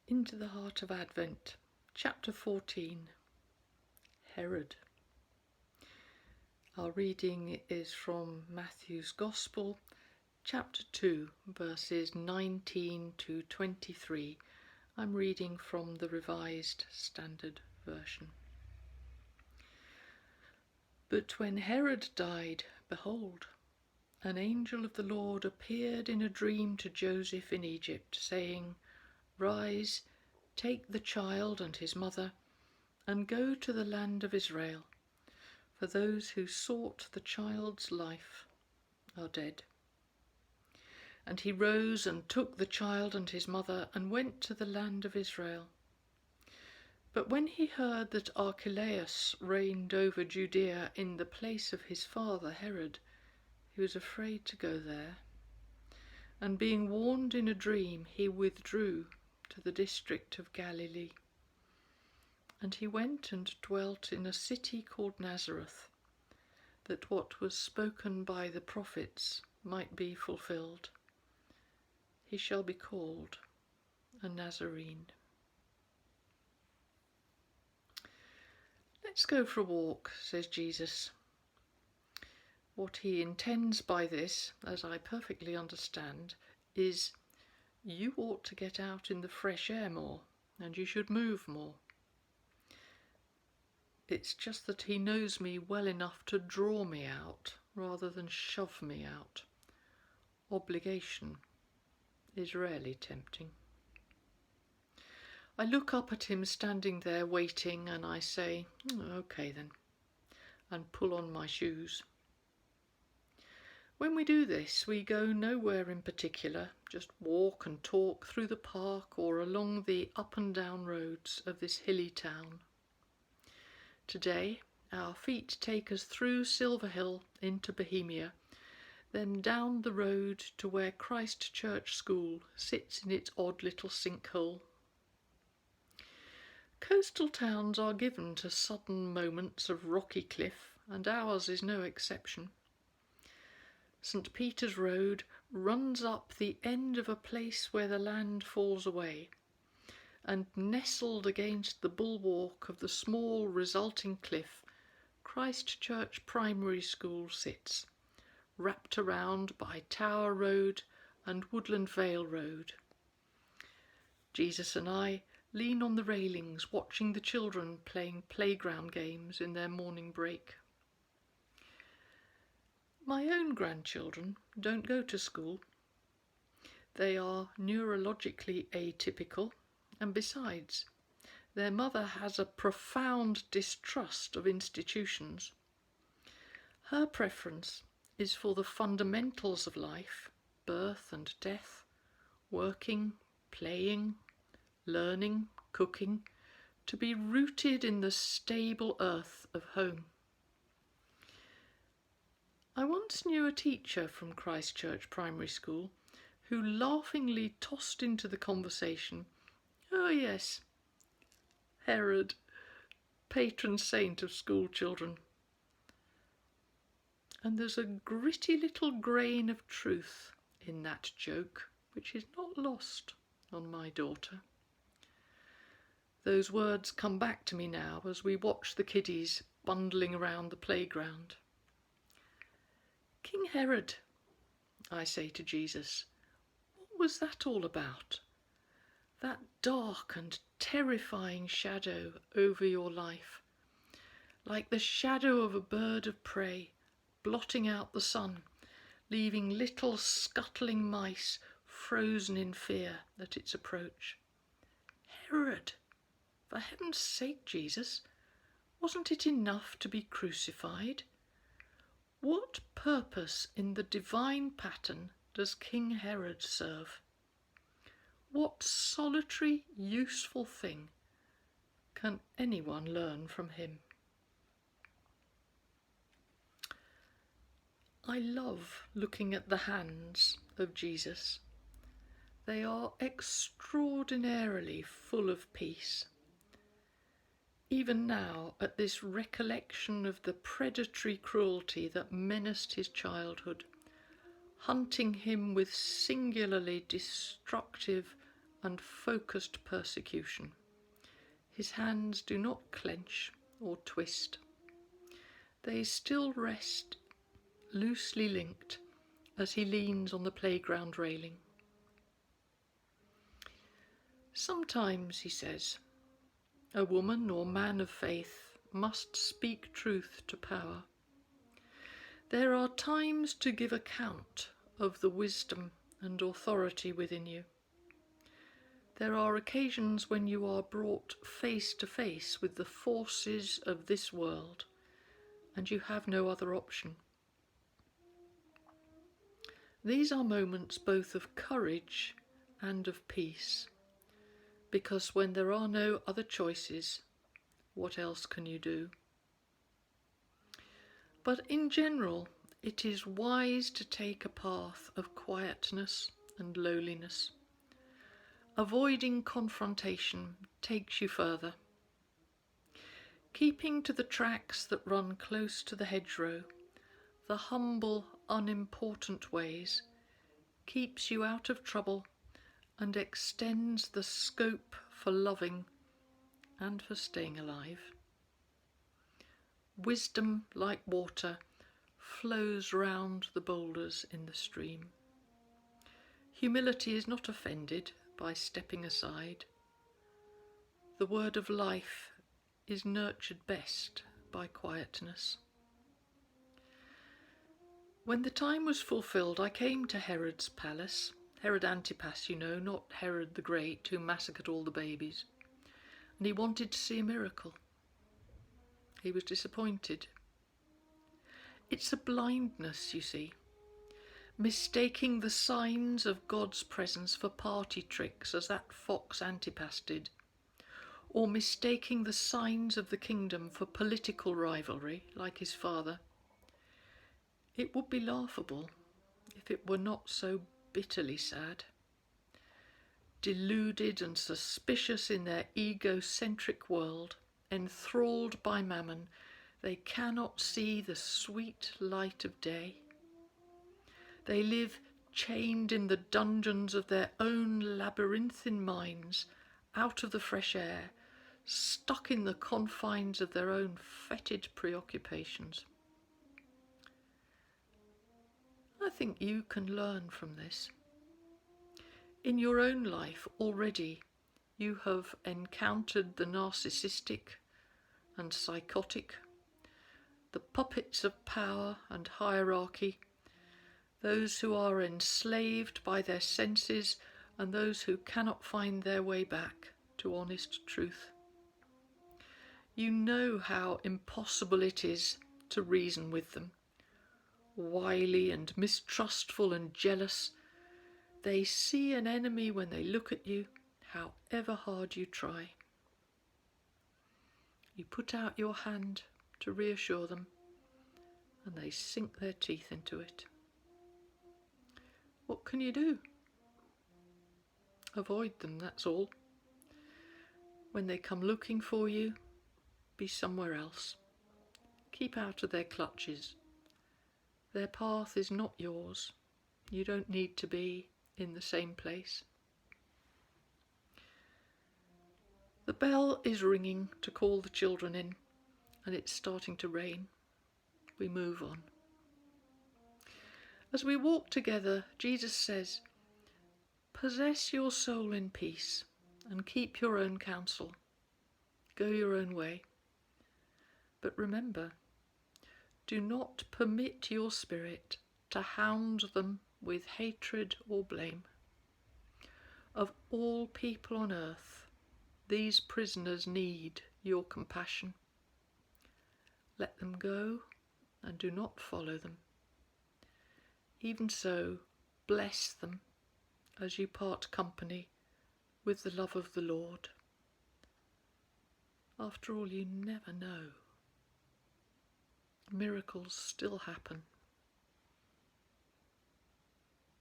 Into the Heart of Advent, Chapter 14, Herod. Our reading is from Matthew's Gospel, Chapter 2, verses 19 to 23. I'm reading from the Revised Standard Version. But when Herod died, behold, an angel of the Lord appeared in a dream to Joseph in Egypt, saying, Rise, take the child and his mother, and go to the land of Israel, for those who sought the child's life are dead. And he rose and took the child and his mother, and went to the land of Israel. But when he heard that Archelaus reigned over Judea in the place of his father Herod, he was afraid to go there. And being warned in a dream, he withdrew to the district of Galilee. And he went and dwelt in a city called Nazareth, that what was spoken by the prophets might be fulfilled. He shall be called a Nazarene. Let's go for a walk, says Jesus. What he intends by this, as I perfectly understand, is you ought to get out in the fresh air more, and you should move more. It's just that he knows me well enough to draw me out rather than shove me out. Obligation is rarely tempting. I look up at him standing there waiting, and I say, okay then, and pull on my shoes. When we do this, we go nowhere in particular, just walk and talk through the park or along the up and down roads of this hilly town. Today, our feet take us through Silver Hill into Bohemia, then down the road to where Christ Church School sits in its odd little sinkhole. Coastal towns are given to sudden moments of rocky cliff, and ours is no exception. St. Peter's Road runs up the end of a place where the land falls away, and nestled against the bulwark of the small resulting cliff, Christ Church Primary School sits, wrapped around by Tower Road and Woodland Vale Road. Jesus and I lean on the railings, watching the children playing playground games in their morning break. My own grandchildren don't go to school. They are neurologically atypical, and besides, their mother has a profound distrust of institutions. Her preference is for the fundamentals of life, birth and death, working, playing, learning, cooking, to be rooted in the stable earth of home. I once knew a teacher from Christ Church Primary School who laughingly tossed into the conversation, "Oh yes, Herod, patron saint of school children." And there's a gritty little grain of truth in that joke which is not lost on my daughter. Those words come back to me now as we watch the kiddies bundling around the playground. King Herod, I say to Jesus, what was that all about? That dark and terrifying shadow over your life, like the shadow of a bird of prey, blotting out the sun, leaving little scuttling mice frozen in fear at its approach. Herod, for heaven's sake, Jesus, wasn't it enough to be crucified? What purpose in the divine pattern does King Herod serve? What solitary, useful thing can anyone learn from him? I love looking at the hands of Jesus. They are extraordinarily full of peace. Even now, at this recollection of the predatory cruelty that menaced his childhood, hunting him with singularly destructive and focused persecution. His hands do not clench or twist. They still rest loosely linked as he leans on the playground railing. Sometimes, he says, a woman or man of faith must speak truth to power. There are times to give account of the wisdom and authority within you. There are occasions when you are brought face to face with the forces of this world, and you have no other option. These are moments both of courage and of peace, because when there are no other choices, what else can you do? But in general, it is wise to take a path of quietness and lowliness. Avoiding confrontation takes you further. Keeping to the tracks that run close to the hedgerow, the humble, unimportant ways, keeps you out of trouble and extends the scope for loving and for staying alive. Wisdom, like water, flows round the boulders in the stream. Humility is not offended by stepping aside. The word of life is nurtured best by quietness. When the time was fulfilled, I came to Herod's palace. Herod Antipas, you know, not Herod the Great, who massacred all the babies. And he wanted to see a miracle. He was disappointed. It's a blindness, you see, mistaking the signs of God's presence for party tricks, as that fox Antipas did, or mistaking the signs of the kingdom for political rivalry, like his father. It would be laughable if it were not so bitterly sad. Deluded and suspicious in their egocentric world, enthralled by mammon, they cannot see the sweet light of day. They live chained in the dungeons of their own labyrinthine minds, out of the fresh air, stuck in the confines of their own fetid preoccupations. I think you can learn from this. In your own life already you have encountered the narcissistic and psychotic, the puppets of power and hierarchy, those who are enslaved by their senses and those who cannot find their way back to honest truth. You know how impossible it is to reason with them. Wily and mistrustful and jealous, they see an enemy when they look at you, however hard you try. You put out your hand to reassure them, and they sink their teeth into it. What can you do? Avoid them, that's all. When they come looking for you, be somewhere else. Keep out of their clutches. Their path is not yours. You don't need to be in the same place. The bell is ringing to call the children in, and it's starting to rain. We move on. As we walk together, Jesus says, "Possess your soul in peace and keep your own counsel. Go your own way. But remember, do not permit your spirit to hound them with hatred or blame. Of all people on earth, these prisoners need your compassion. Let them go and do not follow them. Even so, bless them as you part company with the love of the Lord. After all, you never know. Miracles still happen.